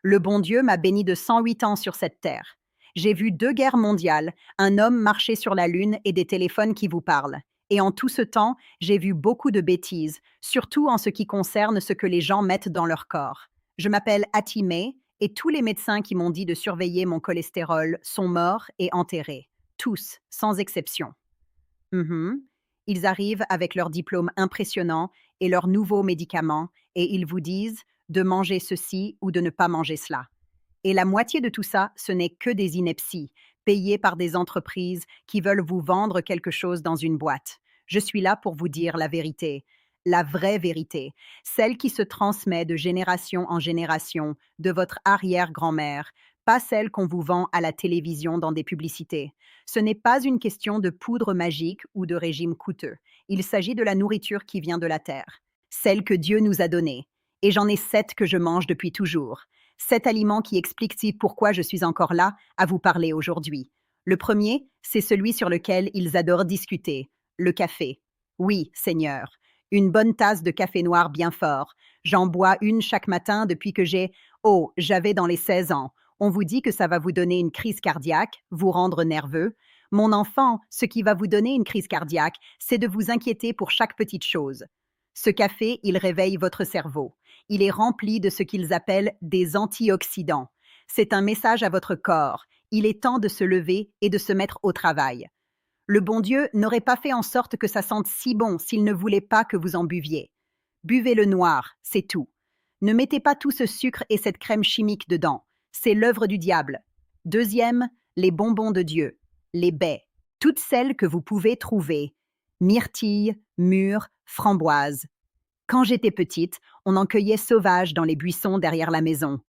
Le bon Dieu m'a béni de 108 ans sur cette terre. J'ai vu 2 guerres mondiales, un homme marcher sur la Lune et des téléphones qui vous parlent. Et en tout ce temps, j'ai vu beaucoup de bêtises, surtout en ce qui concerne ce que les gens mettent dans leur corps. Je m'appelle Atimé et tous les médecins qui m'ont dit de surveiller mon cholestérol sont morts et enterrés. Tous, sans exception. Mhm. Ils arrivent avec leur diplôme impressionnant et leurs nouveaux médicaments et ils vous disent de manger ceci ou de ne pas manger cela. Et la moitié de tout ça, ce n'est que des inepties, payées par des entreprises qui veulent vous vendre quelque chose dans une boîte. Je suis là pour vous dire la vérité, la vraie vérité, celle qui se transmet de génération en génération, de votre arrière-grand-mère, pas celle qu'on vous vend à la télévision dans des publicités. Ce n'est pas une question de poudre magique ou de régime coûteux. Il s'agit de la nourriture qui vient de la terre, celle que Dieu nous a donnée. Et j'en ai 7 que je mange depuis toujours. 7 aliments qui expliquent pourquoi je suis encore là à vous parler aujourd'hui. Le premier, c'est celui sur lequel ils adorent discuter, le café. Oui, Seigneur, une bonne tasse de café noir bien fort. J'en bois une chaque matin depuis que j'avais dans les 16 ans. On vous dit que ça va vous donner une crise cardiaque, vous rendre nerveux. Mon enfant, ce qui va vous donner une crise cardiaque, c'est de vous inquiéter pour chaque petite chose. Ce café, il réveille votre cerveau. Il est rempli de ce qu'ils appellent des antioxydants. C'est un message à votre corps. Il est temps de se lever et de se mettre au travail. Le bon Dieu n'aurait pas fait en sorte que ça sente si bon s'il ne voulait pas que vous en buviez. Buvez le noir, c'est tout. Ne mettez pas tout ce sucre et cette crème chimique dedans. C'est l'œuvre du diable. Deuxième, les bonbons de Dieu, les baies, toutes celles que vous pouvez trouver. Myrtilles, mûres, framboises. Quand j'étais petite, on en cueillait sauvages dans les buissons derrière la maison.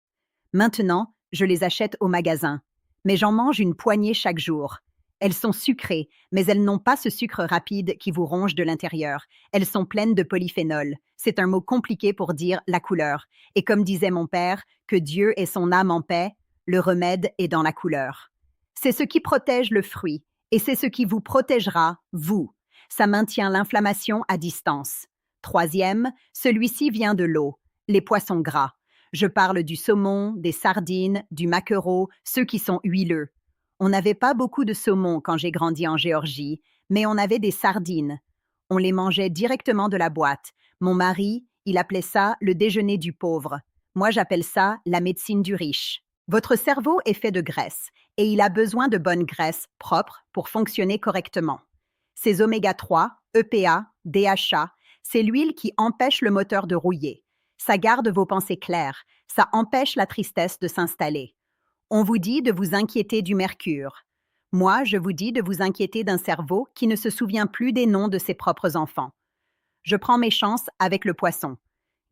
Maintenant, je les achète au magasin. Mais j'en mange une poignée chaque jour. Elles sont sucrées, mais elles n'ont pas ce sucre rapide qui vous ronge de l'intérieur. Elles sont pleines de polyphénol. C'est un mot compliqué pour dire la couleur. Et comme disait mon père, que Dieu ait son âme en paix, le remède est dans la couleur. C'est ce qui protège le fruit, et c'est ce qui vous protégera, vous. Ça maintient l'inflammation à distance. Troisième, celui-ci vient de l'eau, les poissons gras. Je parle du saumon, des sardines, du maquereau, ceux qui sont huileux. On n'avait pas beaucoup de saumon quand j'ai grandi en Géorgie, mais on avait des sardines. On les mangeait directement de la boîte. Mon mari, il appelait ça le déjeuner du pauvre. Moi, j'appelle ça la médecine du riche. Votre cerveau est fait de graisse et il a besoin de bonnes graisses propres pour fonctionner correctement. Ces oméga 3, EPA, DHA, c'est l'huile qui empêche le moteur de rouiller. Ça garde vos pensées claires, ça empêche la tristesse de s'installer. On vous dit de vous inquiéter du mercure. Moi, je vous dis de vous inquiéter d'un cerveau qui ne se souvient plus des noms de ses propres enfants. Je prends mes chances avec le poisson.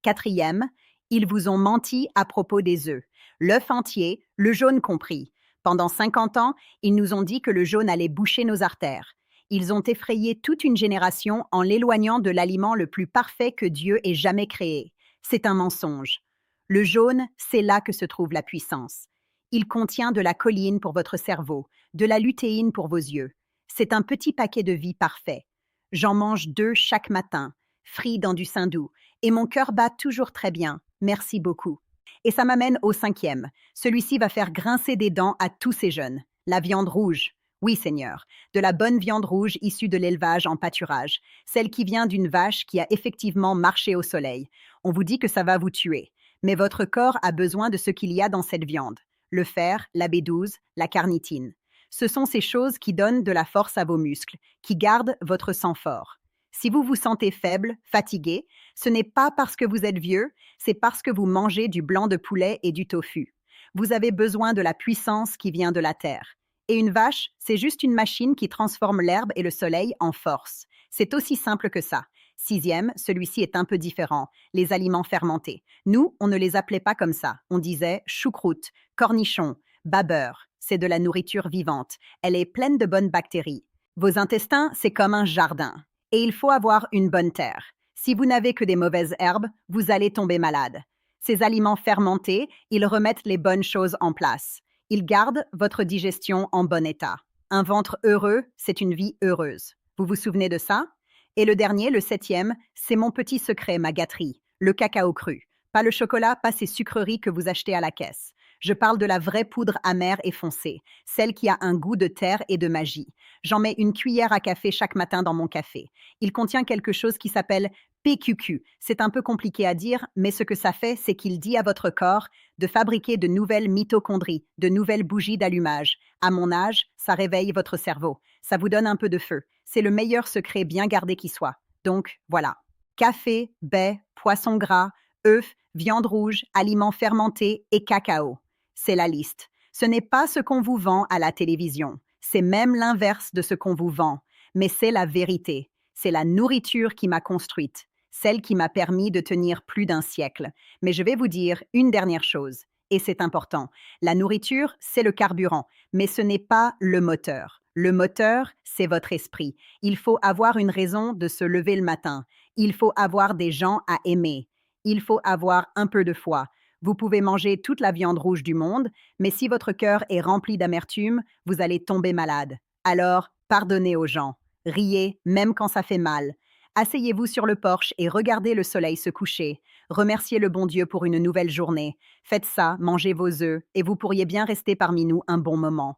Quatrième, ils vous ont menti à propos des œufs. L'œuf entier, le jaune compris. Pendant 50 ans, ils nous ont dit que le jaune allait boucher nos artères. Ils ont effrayé toute une génération en l'éloignant de l'aliment le plus parfait que Dieu ait jamais créé. C'est un mensonge. Le jaune, c'est là que se trouve la puissance. Il contient de la choline pour votre cerveau, de la lutéine pour vos yeux. C'est un petit paquet de vie parfait. J'en mange 2 chaque matin, frits dans du saindoux, et mon cœur bat toujours très bien. Merci beaucoup. Et ça m'amène au 5e. Celui-ci va faire grincer des dents à tous ces jeunes. La viande rouge. Oui, Seigneur, de la bonne viande rouge issue de l'élevage en pâturage, celle qui vient d'une vache qui a effectivement marché au soleil. On vous dit que ça va vous tuer, mais votre corps a besoin de ce qu'il y a dans cette viande. Le fer, la B12, la carnitine. Ce sont ces choses qui donnent de la force à vos muscles, qui gardent votre sang fort. Si vous vous sentez faible, fatigué, ce n'est pas parce que vous êtes vieux, c'est parce que vous mangez du blanc de poulet et du tofu. Vous avez besoin de la puissance qui vient de la terre. Et une vache, c'est juste une machine qui transforme l'herbe et le soleil en force. C'est aussi simple que ça. 6e, celui-ci est un peu différent, les aliments fermentés. Nous, on ne les appelait pas comme ça. On disait choucroute, cornichon, babeur. C'est de la nourriture vivante. Elle est pleine de bonnes bactéries. Vos intestins, c'est comme un jardin. Et il faut avoir une bonne terre. Si vous n'avez que des mauvaises herbes, vous allez tomber malade. Ces aliments fermentés, ils remettent les bonnes choses en place. Ils gardent votre digestion en bon état. Un ventre heureux, c'est une vie heureuse. Vous vous souvenez de ça? Et le dernier, le 7e, c'est mon petit secret, ma gâterie, le cacao cru. Pas le chocolat, pas ces sucreries que vous achetez à la caisse. Je parle de la vraie poudre amère et foncée, celle qui a un goût de terre et de magie. J'en mets une cuillère à café chaque matin dans mon café. Il contient quelque chose qui s'appelle PQQ. C'est un peu compliqué à dire, mais ce que ça fait, c'est qu'il dit à votre corps de fabriquer de nouvelles mitochondries, de nouvelles bougies d'allumage. À mon âge, ça réveille votre cerveau. Ça vous donne un peu de feu. C'est le meilleur secret bien gardé qui soit. Donc, voilà. Café, baies, poisson gras, œufs, viande rouge, aliments fermentés et cacao. C'est la liste. Ce n'est pas ce qu'on vous vend à la télévision. C'est même l'inverse de ce qu'on vous vend. Mais c'est la vérité. C'est la nourriture qui m'a construite, celle qui m'a permis de tenir plus d'un siècle. Mais je vais vous dire une dernière chose, et c'est important. La nourriture, c'est le carburant, mais ce n'est pas le moteur. Le moteur, c'est votre esprit. Il faut avoir une raison de se lever le matin. Il faut avoir des gens à aimer. Il faut avoir un peu de foi. Vous pouvez manger toute la viande rouge du monde, mais si votre cœur est rempli d'amertume, vous allez tomber malade. Alors, pardonnez aux gens. Riez, même quand ça fait mal. Asseyez-vous sur le porche et regardez le soleil se coucher. Remerciez le bon Dieu pour une nouvelle journée. Faites ça, mangez vos œufs, et vous pourriez bien rester parmi nous un bon moment.